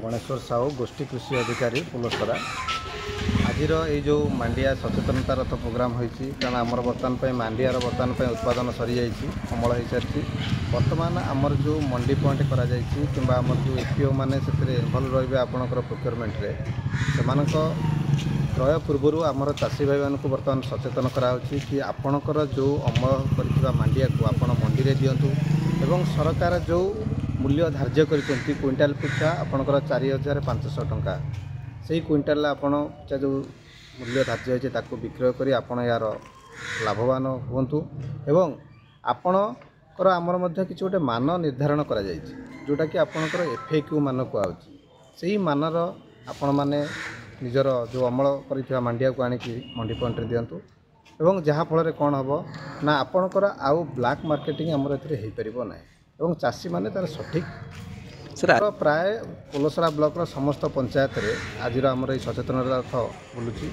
गणेश्वर साहू गोष्ठी कृषि अधिकारी पुलसरा आज जो मांडिया सचेतनता रथ प्रोग्राम होती कारण आमर बर्तमान मांडियार बर्तमान उत्पादन सरी जाइए अमल हो सारी बर्तमान आमर जो मंडी पॉइंट करा कि आमर जो एपीओ मैंने इनवल्व रही आपंकर प्रोक्योरमेंट से क्रय पूर्व आमर चाषी भाई मानक बर्तमान सचेतन कराऊँच कि आपणकर जो अमल कर मांडिया को आपण मंडी में दिंतु एवं सरकार जो मूल्य धार्य कर क्विंटाल पिछा आपणकर 4500 टंका से क्विंटाल आपण जो मूल्य धार्य होती विक्रय कर आपण यार लाभवान हूँ एवं आपणकर आमर मध्य किसी गोटे मान निर्धारण करा जोटा कि आपणकर एफएक्यू मान कहुच्छी से मानर आपण मैंने निजर जो अमल कर मांडिया को आणिकी मंडी पॉइंट दिंतु एवं जहाँफल कौन हम ना आपणकर आउ ब्लैक मार्केटिंग आमर हो ना एवं चाषी मैंने तार सठिक प्राय पुलसरा ब्लॉक समस्त पंचायत रे आज आमर सचेतन रथ बुलूची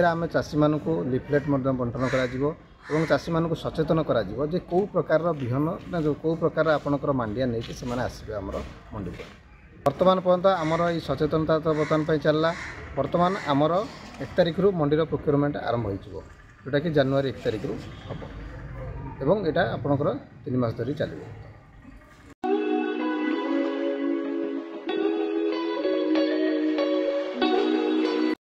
आम चाषी मान लिफलेट बंटन कर चाषी मान सचेतन कर कौ प्रकार विहन ना जो कौ प्रकार आपणकर मांडिया नहीं से आसवे आमर मंडी पर वर्तमान पर्यंत आमर ये सचेतनता तो बर्तमान चलला वर्तमान आमर 1 तारिख रु मंडीर प्रोक्योरमेंट आरंभ हो जोटा कि जनवरी 1 तारिख रु हम एवं यहाँ आपणकर 3 मास धरी चलो।